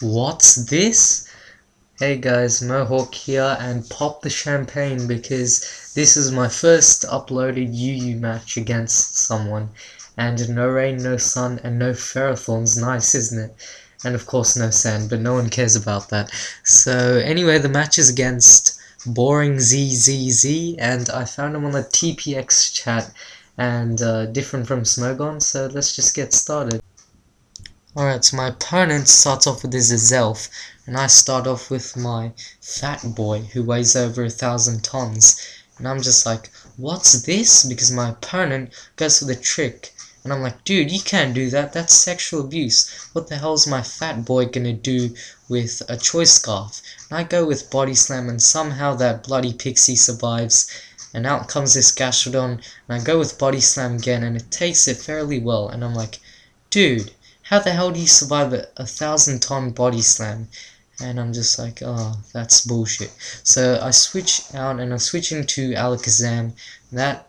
What's this? Hey guys, Mohawk here, and pop the champagne because this is my first uploaded UU match against someone, and no rain, no sun, and no ferrothorns. Nice, isn't it? And of course no sand, but no one cares about that. So anyway, the match is against Boringzzz, and I found him on the TPX chat, and different from Smogon, so let's just get started. Alright, so my opponent starts off with his elf, and I start off with my Fatboy, who weighs over 1,000 tons. And I'm just like, what's this? Because my opponent goes for the trick. And I'm like, dude, you can't do that, that's sexual abuse. What the hell's my Fatboy gonna do with a choice scarf? And I go with body slam, and somehow that bloody pixie survives. And out comes this Gastrodon, and I go with body slam again, and it takes it fairly well. And I'm like, dude, how the hell do you survive a 1,000-ton body slam? And I'm just like, oh, that's bullshit. So I switch out and I switch into Alakazam. That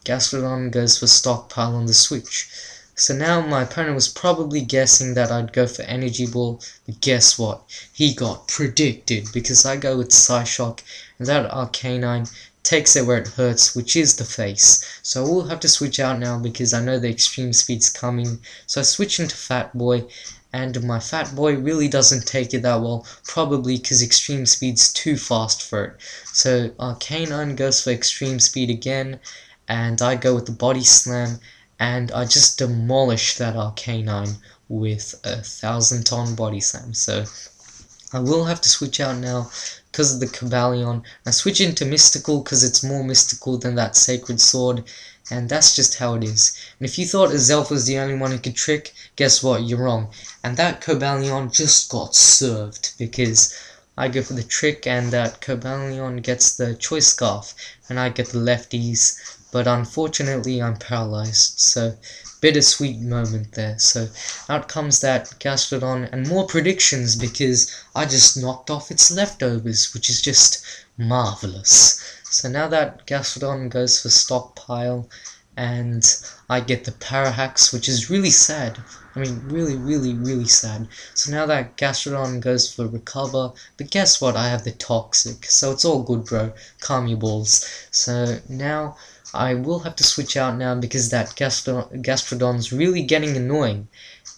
Gastrodon goes for stockpile on the switch. So now my opponent was probably guessing that I'd go for Energy Ball, but guess what? He got predicted because I go with Psyshock, and that Arcanine takes it where it hurts, which is the face. So I will have to switch out now because I know the extreme speed's coming. So I switch into Fatboy, and my Fatboy really doesn't take it that well, probably because extreme speed's too fast for it. So Arcanine goes for extreme speed again, and I go with the body slam, and I just demolish that Arcanine with a 1,000-ton body slam. So I will have to switch out now because of the Cobalion. I switch into Mystical because it's more mystical than that Sacred Sword, and that's just how it is. And if you thought Azelf was the only one who could trick, guess what, you're wrong. And that Cobalion just got served because I go for the trick, and that Cobalion gets the choice scarf, and I get the lefties, but unfortunately I'm paralyzed, so bittersweet moment there. So out comes that Gastrodon, and more predictions because I just knocked off its leftovers, which is just marvelous. So now that Gastrodon goes for stockpile, and I get the Parahax, which is really sad. I mean, really sad. So now that Gastrodon goes for recover, but guess what? I have the Toxic, so it's all good, bro. Calm your balls. So now I will have to switch out now because that Gastrodon's really getting annoying.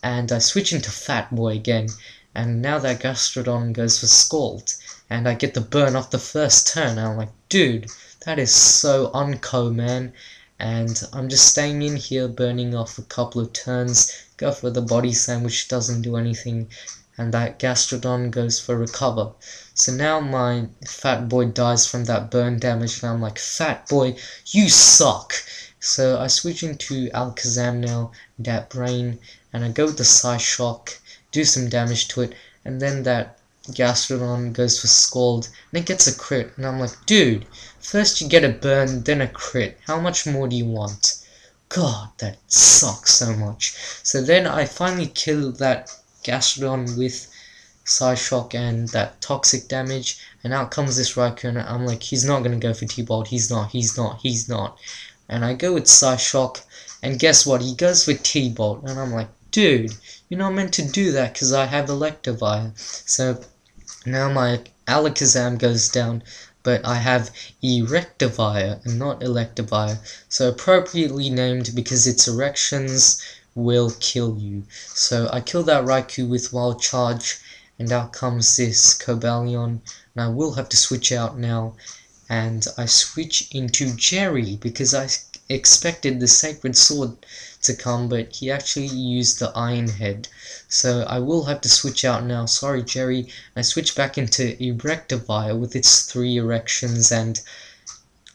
And I switch into Fatboy again, and now that Gastrodon goes for Scald, and I get the burn off the first turn, and I'm like, dude, that is so unco, man. And I'm just staying in here, burning off a couple of turns, go for the body slam, which doesn't do anything, and that Gastrodon goes for recover. So now my Fatboy dies from that burn damage, and I'm like, Fatboy, you suck! So I switch into Alakazam now, that Brain, and I go with the Psyshock, do some damage to it, and then that Gastrodon goes for Scald, and it gets a crit, and I'm like, dude, first you get a burn, then a crit, how much more do you want? God, that sucks so much. So then I finally kill that Gastrodon with Psyshock and that toxic damage, and out comes this Raikou, and I'm like, he's not gonna go for T-Bolt, he's not. And I go with Psyshock, and guess what, he goes for T-Bolt, and I'm like, dude, you're not meant to do that because I have Electivire. So now my Alakazam goes down, but I have Erectivire and not Electivire, so appropriately named because its erections will kill you. So I kill that Raikou with Wild Charge, and out comes this Cobalion, and I will have to switch out now, and I switch into Jerry because I expected the Sacred Sword to come, but he actually used the Iron Head. So I will have to switch out now, sorry Jerry. I switch back into Erectivire with its 3 erections, and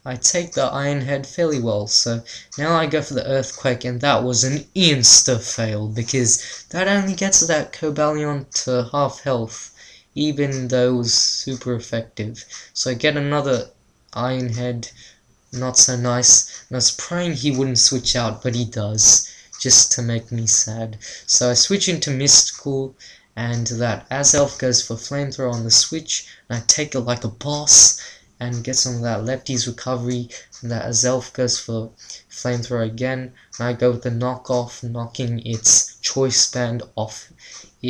I take the Iron Head fairly well. So now I go for the Earthquake, and that was an insta-fail because that only gets that Cobalion to half health, even though it was super effective. So I get another Iron Head, not so nice, and I was praying he wouldn't switch out, but he does, just to make me sad. So I switch into Mystical, and that Azelf goes for Flamethrower on the switch, and I take it like a boss, and get some of that Lefty's recovery, and that Azelf goes for Flamethrower again, and I go with the knockoff, knocking its choice band off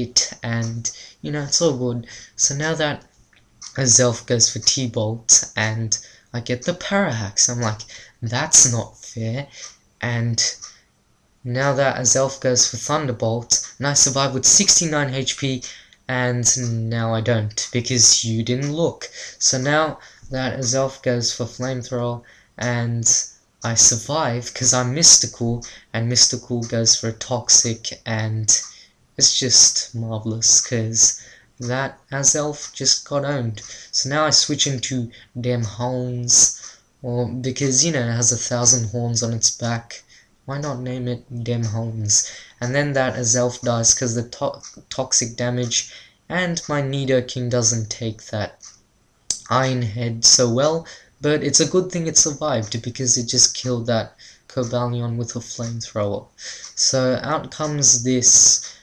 it, and you know, it's all good. So now that Azelf goes for T-Bolt and I get the Parahax, I'm like, that's not fair. And now that Azelf goes for Thunderbolt and I survive with 69 HP, and now I don't because you didn't look. So now that Azelf goes for Flamethrower and I survive because I'm mystical, and mystical goes for a Toxic, and it's just marvelous because that Azelf just got owned. So now I switch into Dem Hounds, or because you know it has 1,000 horns on its back, why not name it Dem Hounds? And then that Azelf dies because the toxic damage, and my Nidoking doesn't take that Iron Head so well, but it's a good thing it survived because it just killed that Cobalion with a flamethrower. So out comes this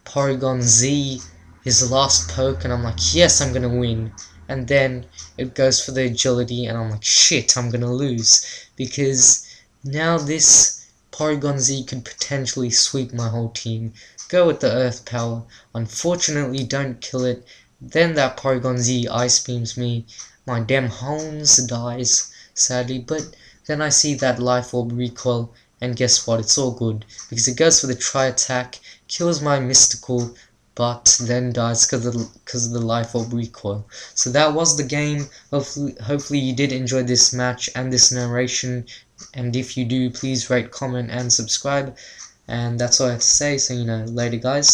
Boringzzz, his last poke, and I'm like, yes, I'm gonna win. And then it goes for the agility, and I'm like, shit, I'm gonna lose, because now this Boringzzz could potentially sweep my whole team. Go with the Earth Power. Unfortunately, don't kill it. Then that Boringzzz Ice Beams me. My Dem Hounds dies, sadly, but then I see that Life Orb recoil, and guess what, it's all good, because it goes for the Tri-Attack, kills my Mystical, but then dies because of the Life Orb recoil. So that was the game. Hopefully you did enjoy this match and this narration, and if you do, please rate, comment, and subscribe, and that's all I have to say, so you know, later guys.